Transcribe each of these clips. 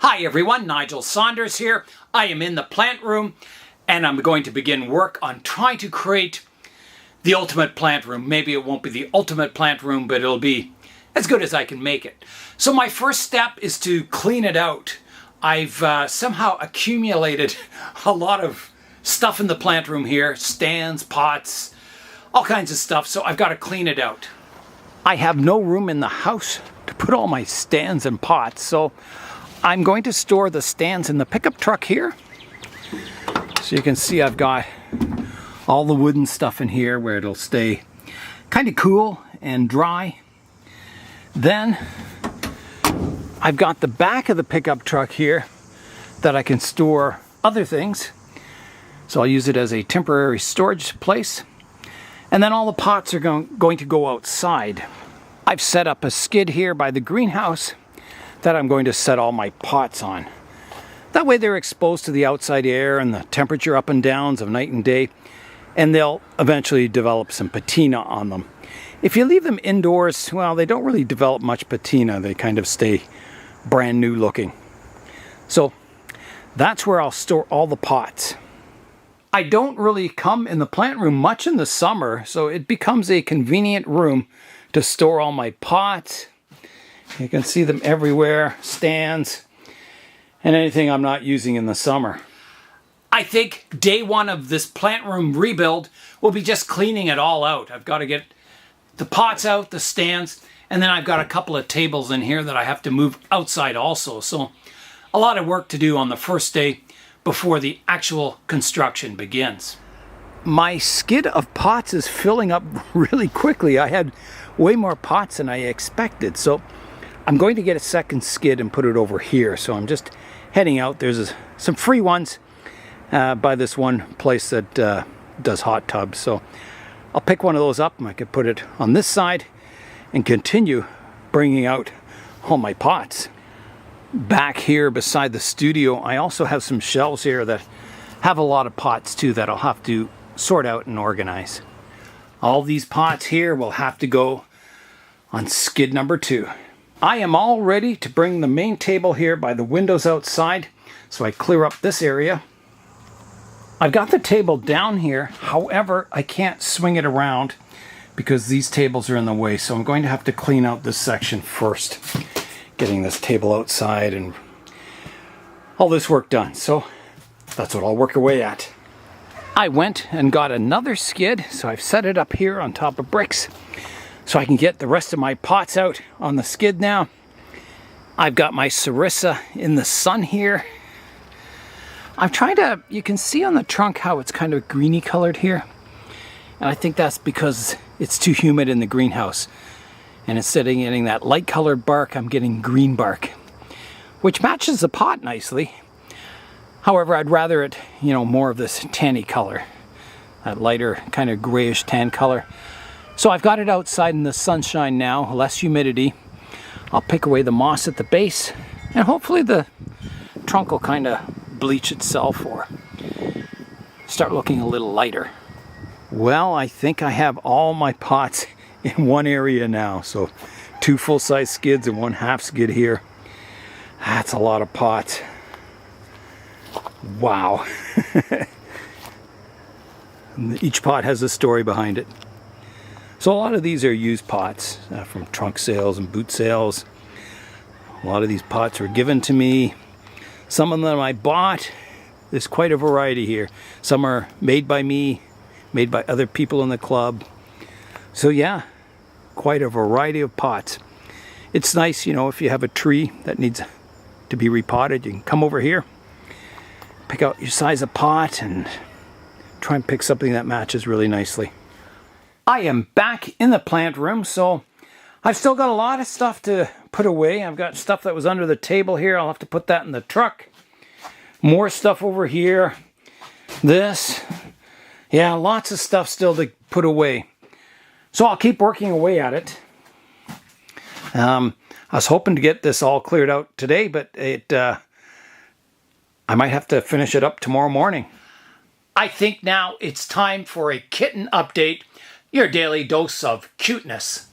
Hi everyone, Nigel Saunders here. I am in the plant room and I'm going to begin work on trying to create the ultimate plant room. Maybe it won't be the ultimate plant room, but it'll be as good as I can make it. So my first step is to clean it out. I've somehow accumulated a lot of stuff in the plant room here, stands, pots, all kinds of stuff, so I've got to clean it out. I have no room in the house to put all my stands and pots, so I'm going to store the stands in the pickup truck here. So you can see I've got all the wooden stuff in here where it'll stay kind of cool and dry. Then I've got the back of the pickup truck here that I can store other things. So I'll use it as a temporary storage place. And then all the pots are going to go outside. I've set up a skid here by the greenhouse that I'm going to set all my pots on. That way they're exposed to the outside air and the temperature up and downs of night and day, and they'll eventually develop some patina on them. If you leave them indoors, well, they don't really develop much patina. They kind of stay brand new looking. So that's where I'll store all the pots. I don't really come in the plant room much in the summer, so it becomes a convenient room to store all my pots. You can see them everywhere, stands, and anything I'm not using in the summer. I think day one of this plant room rebuild will be just cleaning it all out. I've got to get the pots out, the stands, and then I've got a couple of tables in here that I have to move outside also. So a lot of work to do on the first day before the actual construction begins. My skid of pots is filling up really quickly. I had way more pots than I expected, so I'm going to get a second skid and put it over here. So I'm just heading out. There's some free ones by this one place that does hot tubs. So I'll pick one of those up and I could put it on this side and continue bringing out all my pots. Back here beside the studio, I also have some shelves here that have a lot of pots too that I'll have to sort out and organize. All these pots here will have to go on skid number 2. I am all ready to bring the main table here by the windows outside, so I clear up this area. I've got the table down here, however, I can't swing it around because these tables are in the way, so I'm going to have to clean out this section first, getting this table outside and all this work done. So that's what I'll work away at. I went and got another skid, so I've set it up here on top of bricks so I can get the rest of my pots out on the skid now. I've got my sarissa in the sun here. I'm trying to, you can see on the trunk how it's kind of greeny colored here. And I think that's because it's too humid in the greenhouse. And instead of getting that light colored bark, I'm getting green bark, which matches the pot nicely. However, I'd rather it, more of this tanny color, that lighter kind of grayish tan color. So I've got it outside in the sunshine now, less humidity. I'll pick away the moss at the base, and hopefully the trunk will kind of bleach itself or start looking a little lighter. Well, I think I have all my pots in one area now. So 2 full-size skids and 1 half skid here. That's a lot of pots. Wow. Each pot has a story behind it. So a lot of these are used pots from trunk sales and boot sales. A lot of these pots were given to me. Some of them I bought. There's quite a variety here. Some are made by me, made by other people in the club. So yeah, quite a variety of pots. It's nice, if you have a tree that needs to be repotted, you can come over here, pick out your size of pot and try and pick something that matches really nicely. I am back in the plant room, so I've still got a lot of stuff to put away. I've got stuff that was under the table here. I'll have to put that in the truck. More stuff over here. This. Yeah, lots of stuff still to put away. So I'll keep working away at it. I was hoping to get this all cleared out today, but I might have to finish it up tomorrow morning. I think now it's time for a kitten update. Your daily dose of cuteness.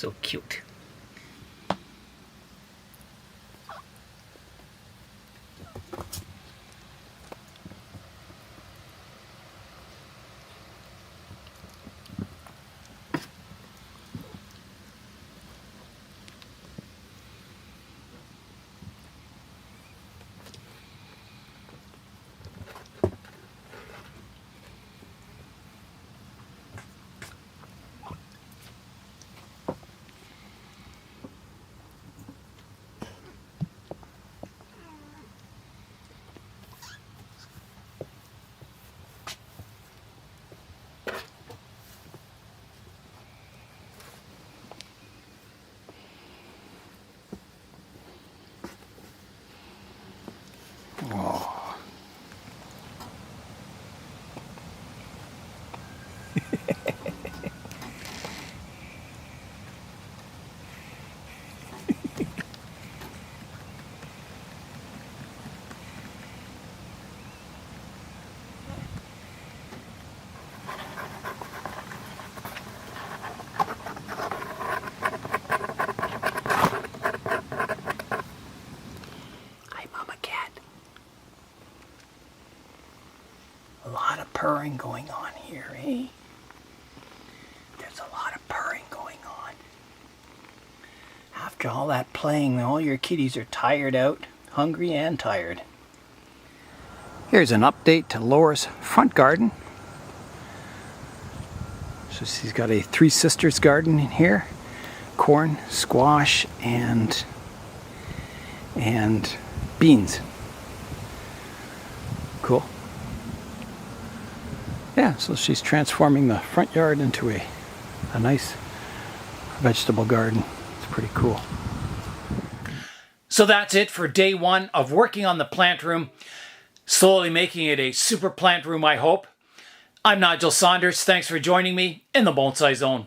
So cute. Oh. Hi, Mama Cat. A lot of purring going on here, eh? There's a lot of purring going on. After all that playing, all your kitties are tired out, hungry and tired. Here's an update to Laura's front garden. So she's got a Three Sisters garden in here. Corn, squash, and beans. Cool. Yeah, so she's transforming the front yard into a nice vegetable garden. It's pretty cool. So that's it for day one of working on the plant room. Slowly making it a super plant room, I hope. I'm Nigel Saunders. Thanks for joining me in the Bonsai Zone.